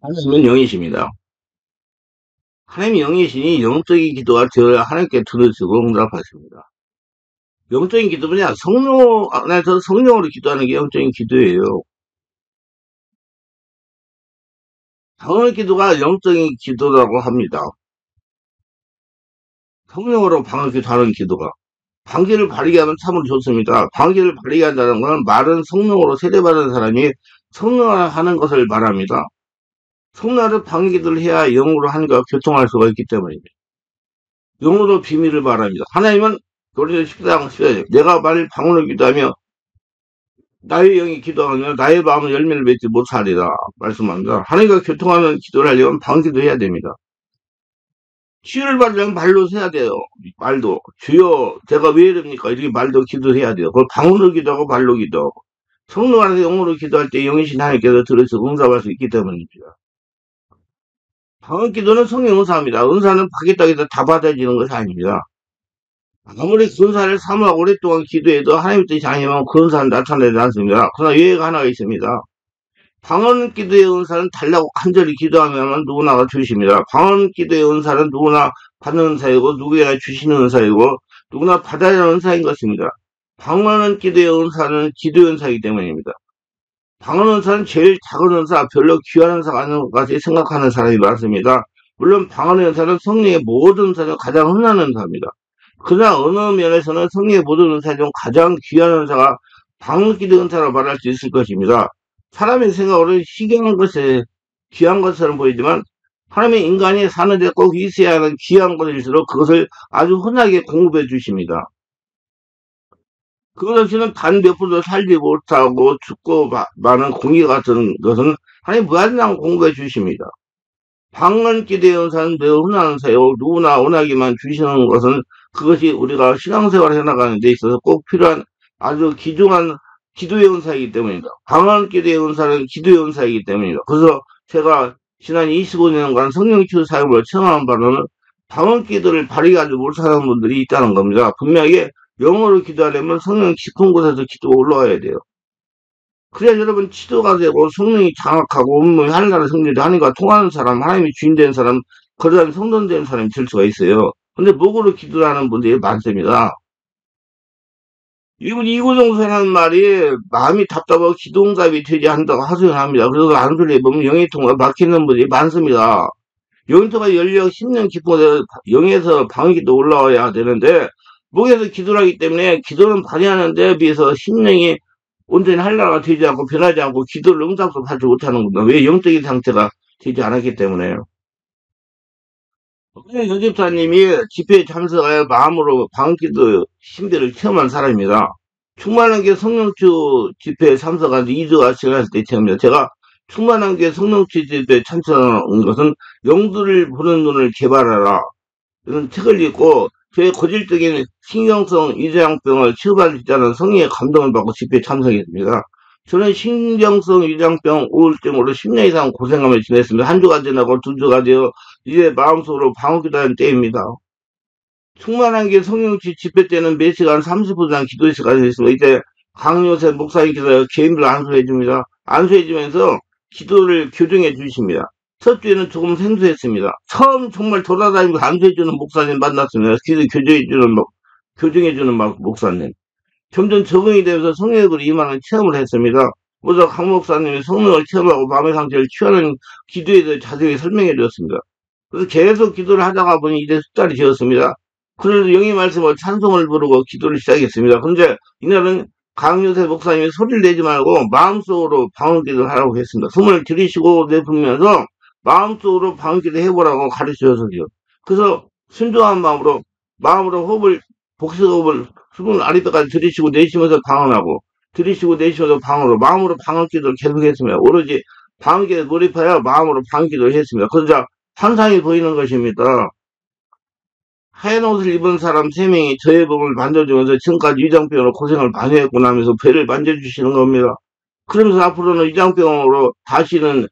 하나님은 영이십니다. 하나님이 영이시니 영적인 기도가 되어야 하나님께 들으시고 응답하십니다. 영적인 기도는요, 성령 안에서 성령으로 기도하는 게 영적인 기도예요. 방언 기도가 영적인 기도라고 합니다. 성령으로 방언 기도하는 기도가. 방귀를 바르게 하면 참으로 좋습니다. 방귀를 바르게 한다는 것은 말은 성령으로 세례받은 사람이 성령을 하는 것을 말합니다. 성령으로 방귀 기도를 해야 영으로 하나님과 교통할 수가 있기 때문입니다. 영으로 비밀을 말합니다. 하나님은 고린도서 14장 14절 내가 만일 방언을 기도하며 나의 영이 기도하면 나의 마음은 열매를 맺지 못하리라 말씀합니다. 하나님과 교통하는 기도를 하려면 방귀도 해야 됩니다. 치유를 받으려면 말로 해야 돼요. 말도 주여 제가 왜 이럽니까 이렇게 말도 기도해야 돼요. 그걸 방언으로 기도하고 말로 기도하고 성령 안에서 영으로 기도할 때 영이신 하나님께서 들으시고 응답할 수 있기 때문입니다. 방언 기도는 성령 은사입니다. 은사는 받겠다고 해서 다 받아지는 것이 아닙니다. 아무리 그 은사를 사모하고 오랫동안 기도해도 하나님 뜻이 아니면 그 은사는 나타나지 않습니다. 그러나 예외가 하나가 있습니다. 방언 기도의 은사는 달라고 간절히 기도하면 누구나가 주십니다. 방언 기도의 은사는 누구나 받는 은사이고 누구에나 주시는 은사이고 누구나 받아야 하는 은사인 것입니다. 방언 기도의 은사는 기도의 은사이기 때문입니다. 방언 은사는 제일 작은 은사, 별로 귀한 은사가 아닌 것 같이 생각하는 사람이 많습니다. 물론 방언의 은사는 성령의 모든 은사 중 가장 흔한 은사입니다. 그러나 어느 면에서는 성령의 모든 은사 중 가장 귀한 은사가 방언 기도 은사라고 말할 수 있을 것입니다. 사람의 생각으로는 희귀한 것에 귀한 것처럼 보이지만 하나님의 인간이 사는데 꼭 있어야 하는 귀한 것일수록 그것을 아주 흔하게 공급해 주십니다. 그것 없이는 단 몇 분도 살지 못하고 죽고 마는 공기 같은 것은 하나님 무한량 공급해 주십니다. 방언 기도의 은사는 매우 흔한 은사요. 누구나 원하기만 주시는 것은 그것이 우리가 신앙생활을 해나가는 데 있어서 꼭 필요한 아주 귀중한 기도의 은사이기 때문입니다. 방언 기도의 은사는 기도의 은사이기 때문입니다. 그래서 제가 지난 25년간 성령 기도 사역을 체험한 바로는 방언 기도를 바르게 하지 못하는 분들이 있다는 겁니다. 분명히 영어로 기도하려면 성령 깊은 곳에서 기도가 올라와야 돼요. 그래야 여러분 치도가 되고 성령이 장악하고 온몸이 하늘나라 성령이 하나님과 통하는 사람, 하나님이 주인 된 사람, 거대한 성돈 된 사람이 될 수가 있어요. 근데 목으로 기도를 하는 분들이 많습니다. 이분 이구동성이라는 말이 마음이 답답하고 기도응답이 되지 않는다고 하소연합니다. 그래서 안소리에 보면 영의통과 막히는 분들이 많습니다. 영의통가 열려 10년 깊은 곳에 영에서 방귀도 올라와야 되는데 목에서 기도를 하기 때문에 기도는 발휘하는 데에 비해서 심령이 온전히 한나라가 되지 않고 변하지 않고 기도를 응답도 받지 못하는 겁니다. 왜 영적인 상태가 되지 않았기 때문에요. 연집사님이 집회에 참석하여 마음으로 방기도 신비를 체험한 사람입니다. 충만한 게 성령주 집회에 참석한 지 2주가 지났을 때 체험입니다. 제가 충만한 게 성령주 집회에 참석한 것은 영들을 보는 눈을 개발하라 이런 책을 읽고 저의 고질적인 신경성 위궤양병을 치유받을 수 있다는 성령의 감동을 받고 집회에 참석했습니다. 저는 신경성 위궤양병 우울증으로 10년 이상 고생하며 지냈습니다. 한 주가 지나고 두 주가 되어 이제 마음속으로 방어기도하는 때입니다. 충만한 게 성령치 집회 때는 몇 시간 30분 이상 기도 시간이 있습니다. 이때 강요세 목사님께서 개인별로 안수해 줍니다. 안수해 주면서 기도를 교정해 주십니다. 첫 주에는 조금 생소했습니다. 처음 정말 돌아다니고 안수해 주는 목사님 만났습니다. 기도 교정해 주는 목사님. 점점 적응이 되면서 성령으로 임하는 체험을 했습니다. 먼저 강 목사님이 성령을 체험하고 마음의 상태를 취하는 기도에 대해 자세히 설명해 주었습니다. 그래서 계속 기도를 하다가 보니 이제 숫달이 되었습니다. 그래서 영의 말씀을 찬송을 부르고 기도를 시작했습니다. 그런데 이날은 강요세 목사님이 소리를 내지 말고 마음속으로 방언 기도를 하라고 했습니다. 숨을 들이쉬고 내뿜으면서 마음속으로 방언 기도 해보라고 가르쳐줬어요. 그래서 순종한 마음으로 호흡을, 복식호흡을 숨을 아랫배까지 들이쉬고 내쉬면서 방언하고 들이쉬고 내쉬면서 방언으로 마음으로 방언 기도를 계속했습니다. 오로지 방언 기도에 몰입하여 마음으로 방언 기도를 했습니다. 그러자 환상이 보이는 것입니다. 하얀 옷을 입은 사람 3명이 저의 몸을 만져주면서 지금까지 위장병으로 고생을 많이 했구나 하면서 배를 만져주시는 겁니다. 그러면서 앞으로는 위장병으로 다시는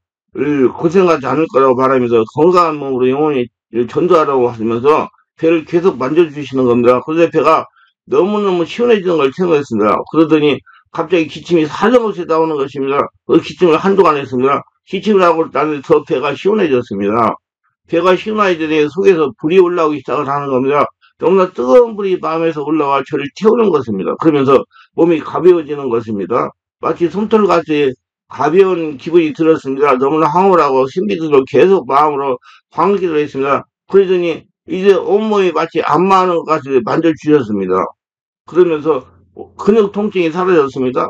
고생하지 않을 거라고 말하면서 건강한 몸으로 영원히 전도하라고 하시면서 배를 계속 만져주시는 겁니다. 그런데 배가 너무너무 시원해지는 걸 체험했습니다. 그러더니 갑자기 기침이 사정없이 나오는 것입니다. 그 기침을 한동안 했습니다. 시침을 하고 나면 더 배가 시원해졌습니다. 배가 시원해지니 속에서 불이 올라오기 시작을 하는 겁니다. 너무나 뜨거운 불이 마음에서 올라와 저를 태우는 것입니다. 그러면서 몸이 가벼워지는 것입니다. 마치 솜털같이 가벼운 기분이 들었습니다. 너무나 황홀하고 신비스럽고 계속 마음으로 방기를 했습니다. 그러더니 이제 온몸이 마치 안마 하는 것 같이 만져주셨습니다. 그러면서 근육 통증이 사라졌습니다.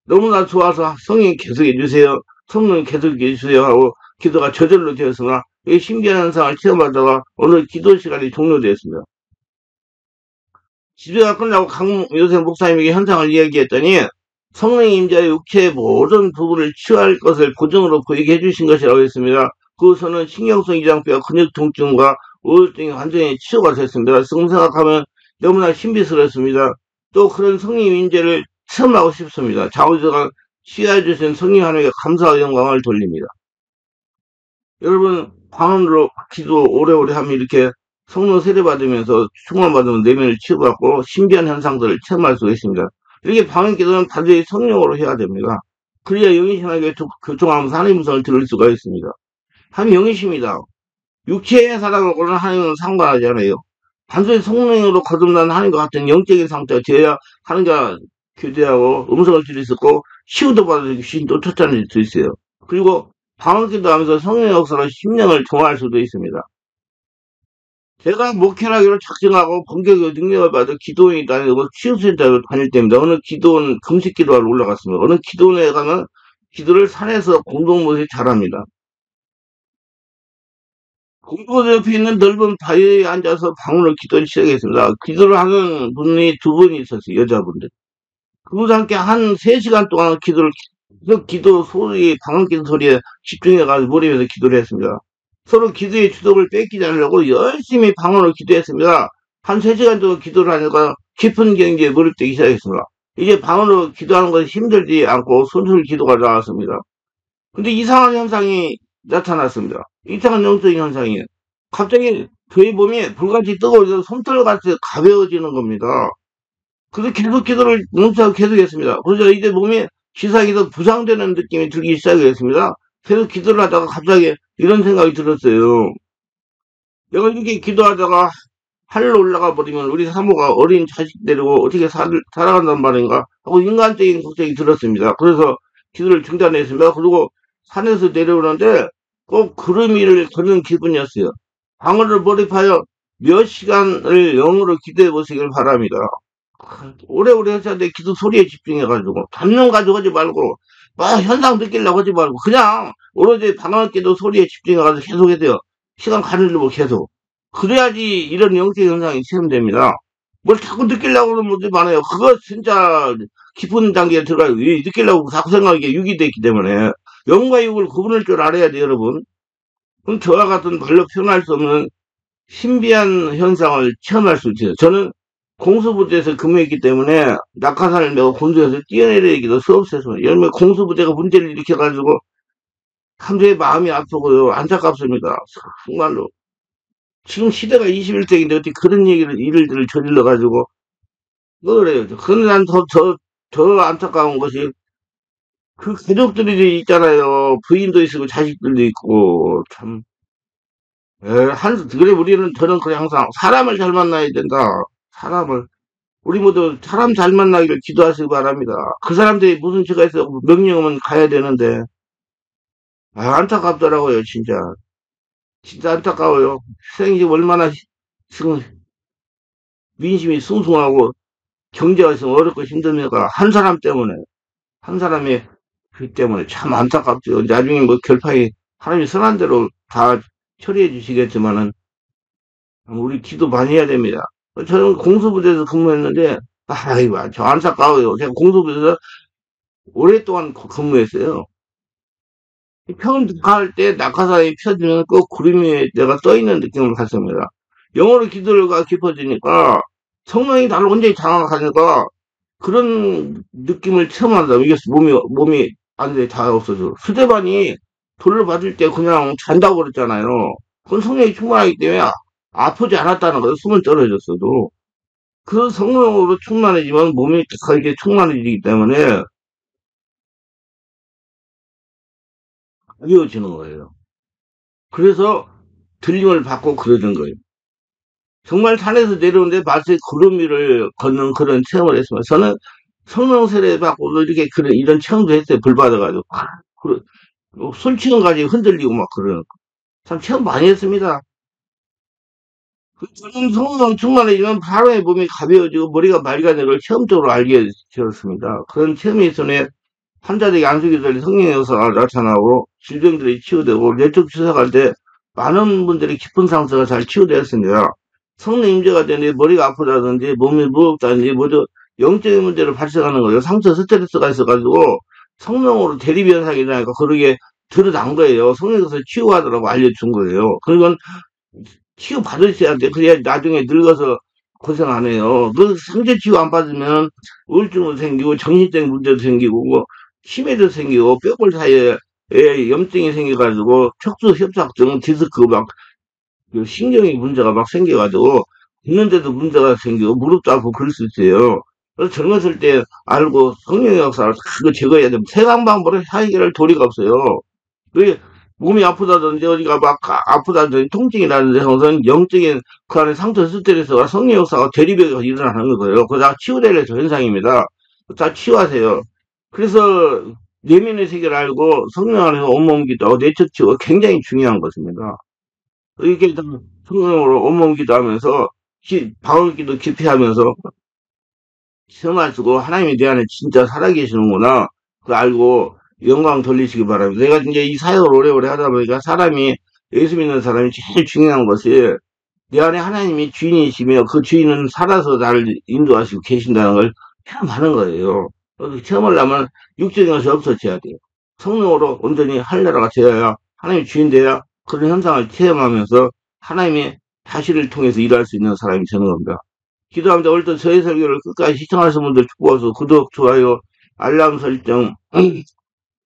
너무나 좋아서 성령 계속해 주세요. 성령 계속해 주세요 하고 기도가 저절로 되었으나 이 신비한 현상을 체험하다가 오늘 기도 시간이 종료되었습니다. 기도가 끝나고 요새 목사님에게 현상을 이야기했더니 성령의 임자의 육체의 모든 부분을 치유할 것을 고정으로 보이게 해주신 것이라고 했습니다. 그것은 신경성 이장뼈 근육 통증과 우울증이 완전히 치유가 됐습니다. 지금 생각하면 너무나 신비스럽습니다. 또 그런 성령 임재를 체험하고 싶습니다. 자우저가 치유해주신 성령 하나님께 감사와 영광을 돌립니다. 여러분 방언으로 기도 오래오래 하면 이렇게 성령 세례받으면서 충만받으면 내면을 치유받고 신비한 현상들을 체험할 수 있습니다. 이렇게 방언 기도는 반드시 성령으로 해야 됩니다. 그래야 영이신하게 교통하면서 하나님 음성을 들을 수가 있습니다. 하나님 영이십니다. 육체의 사랑하고는 하나님은 상관하지 않아요. 단순히 성령으로 거듭난 하나님과 같은 영적인 상태가 되어야 하나님과 교제하고 음성을 들을 수 있고 치유도 받을 수 있고 쫓아낼 수 있어요. 그리고 방언기도 하면서 성령의 역사로 심령을 정화할 수도 있습니다. 제가 목회하기로 작정하고 본격의 능력을 받아 기도원이 다니고 치유센터를 다닐 때입니다. 어느 기도원 금식 기도하러 올라갔습니다. 어느 기도원에 가면 기도를 산에서 공동모습이 잘합니다. 공부대 옆에 있는 넓은 바위에 앉아서 방문을 기도를 시작했습니다. 기도를 하는 분이 두 분이 있었어요. 여자분들. 그분과 함께 한 3시간 동안 그 기도 소리, 방언 기도 소리에 집중해가지고 몰입해서 기도를 했습니다. 서로 기도의 주독을 뺏기지 않으려고 열심히 방언을 기도했습니다. 한 3시간 동안 기도를 하니까 깊은 경지에 몰입되기 시작했습니다. 이제 방언으로 기도하는 것이 힘들지 않고 손술 기도가 나왔습니다. 근데 이상한 현상이 나타났습니다. 이상한 영적인 현상이에요. 갑자기 저희 몸이 불같이 뜨거워져서 솜털같이 가벼워지는 겁니다. 그래서 계속 기도를 멈춰서 계속했습니다. 그래서 이제 몸이 시사기도 부상되는 느낌이 들기 시작했습니다. 계속 기도를 하다가 갑자기 이런 생각이 들었어요. 내가 이렇게 기도하다가 하늘로 올라가 버리면 우리 사모가 어린 자식 데리고 어떻게 살아간단 말인가 하고 인간적인 걱정이 들었습니다. 그래서 기도를 중단했습니다. 그리고 산에서 내려오는데 꼭 구름 위를 걷는 기분이었어요. 방언을 몰입하여 몇 시간을 영어로 기도해 보시길 바랍니다. 오래오래 하셔야 돼. 기도 소리에 집중해가지고 잡념 가지고 하지 말고 막 현상 느끼려고 하지 말고 그냥 오로지 방언 기도 소리에 집중해가지고 계속 해야 돼요. 시간 가는 줄 계속. 그래야지 이런 영적 현상이 체험됩니다. 뭘 자꾸 느끼려고 그러면 뭐지 많아요. 그거 진짜 깊은 단계에 들어가요. 느끼려고 자꾸 생각이 유기되어 있기 때문에 영과 육을 구분할 줄 알아야 돼요, 여러분. 그럼 저와 같은 말로 표현할 수 없는 신비한 현상을 체험할 수 있어요. 저는 공수부대에서 근무했기 때문에 낙하산을 메고 곤두에서 뛰어내리기도 수없었습니다. 열매 공수부대가 문제를 일으켜가지고 함저의 마음이 아프고요. 안타깝습니다. 정말로. 지금 시대가 21세기인데 어떻게 그런 일들을 저질러가지고 그래요. 그런데 난 더 안타까운 것이 그 가족들이 있잖아요. 부인도 있고 자식들도 있고 참. 그래 저는 그래 항상 사람을 잘 만나야 된다. 사람을 우리 모두 사람 잘 만나기를 기도하시기 바랍니다. 그 사람들이 무슨 죄가 있어 명령하면 가야 되는데 안타깝더라고요 진짜. 진짜 안타까워요. 세상이 지금 얼마나 지금 민심이 숭숭하고 경제가 있으면 어렵고 힘듭니까? 한 사람 때문에 한 사람이 그 때문에 참 안타깝죠. 나중에 뭐 결판이 하나님이 선한 대로 다 처리해 주시겠지만은 우리 기도 많이 해야 됩니다. 저는 공수부대에서 근무했는데 아이고 저 안타까워요. 제가 공수부대에서 오랫동안 근무했어요. 평 가을 때 낙하산이 펴지면 꼭 구름이 내가 떠있는 느낌을 받습니다. 영어로 기도가 깊어지니까 성령이 나를 온전히 장악하니까 그런 느낌을 체험한다. 이게 몸이 안돼 다 없어져. 수대반이 돌을 받을 때 그냥 잔다고 그랬잖아요. 그건 성령이 충만하기 때문에 아프지 않았다는 거예요. 숨은 떨어졌어도. 그 성령으로 충만해지면 몸이 이렇게 충만해지기 때문에 가벼워지는 거예요. 그래서 들림을 받고 그러는 거예요. 정말 산에서 내려오는데 마치 구름 위를 걷는 그런 체험을 했습니다. 저는 성령 세례 받고도 이렇게 그런 이런 체험도 했어요. 불 받아가지고 술 취해가지고 흔들리고 막 그러는 참 체험 많이 했습니다. 저는 성령 충만해지면 사람의 몸이 가벼워지고 머리가 맑아지는 걸 체험적으로 알게 되었습니다. 그런 체험이 있으니 환자들이 안수기들이 성령의 역사가 나타나고 질병들이 치유되고 내적 주사갈 때 많은 분들이 깊은 상처가 잘 치유되었습니다. 성령 임재가 되는데 머리가 아프다든지 몸이 무겁다든지 모두 영적인 문제로 발생하는 거예요. 상처 스트레스가 있어가지고 성령으로 대립 현상이 나니까 그러게 드러난 거예요. 성령에서 치유하더라고 알려준 거예요. 그건 치유 받으셔야 돼. 그래야 나중에 늙어서 고생 안 해요. 그 상처 치유 안 받으면 우울증도 생기고 정신적인 문제도 생기고 뭐 치매도 생기고 뼈골 사이에 염증이 생겨가지고 척수 협착증, 디스크 막 그 신경이 문제가 막 생겨가지고 걷는데도 문제가 생기고 무릎도 아프고 그럴 수 있어요. 그래서 젊었을 때 알고 성령의 역사를 그거 제거해야 됩니다. 세상방법으로 해결할 도리가 없어요. 그 몸이 아프다든지 어디가 막 아프다든지 통증이 나는데 우선 영적인 그 안에 상처 스트레스와 성령 역사가 대립해서 일어나는 거예요. 그거 다 치유될 현상입니다. 다 치유하세요. 그래서 내면의 세계를 알고 성령 안에서 온몸 기도하고 내적 치유가 굉장히 중요한 것입니다. 이렇게 좀 성령으로 온몸 기도하면서 방언 기도 깊이 하면서 시험을 쓰고 하나님이 내 안에 진짜 살아계시는구나. 그거 알고 영광 돌리시기 바랍니다. 내가 이제 이 사역을 오래오래 하다 보니까 사람이, 예수 믿는 사람이 제일 중요한 것이 내 안에 하나님이 주인이시며 그 주인은 살아서 나를 인도하시고 계신다는 걸 체험하는 거예요. 그래서 체험을 하면 육적인 것이 없어져야 돼요. 성령으로 온전히 할례라가 되어야 하나님이 주인 돼야 그런 현상을 체험하면서 하나님의 다시를 통해서 일할 수 있는 사람이 되는 겁니다. 기도합니다. 오늘도 저희 설교를 끝까지 시청하신 분들 축복하시고 구독, 좋아요, 알람 설정,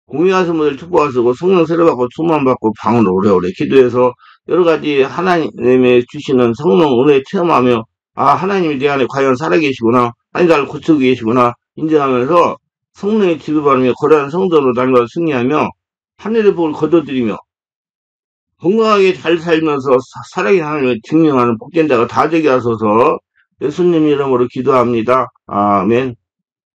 공유하신 분들 축복하시고 성령 세례받고 충만받고 방을 오래오래 기도해서 여러 가지 하나님의 주시는 성령 은혜 체험하며 하나님이 내 안에 과연 살아계시구나 하나님 나를 고치고 계시구나 인정하면서 성령의 지도받으며 거대한 성도로 날마다 승리하며 하늘의 복을 거둬들이며 건강하게 잘 살면서 살아계신 하나님을 증명하는 복된 자가 다 되게 하소서 예수님 이름으로 기도합니다. 아멘.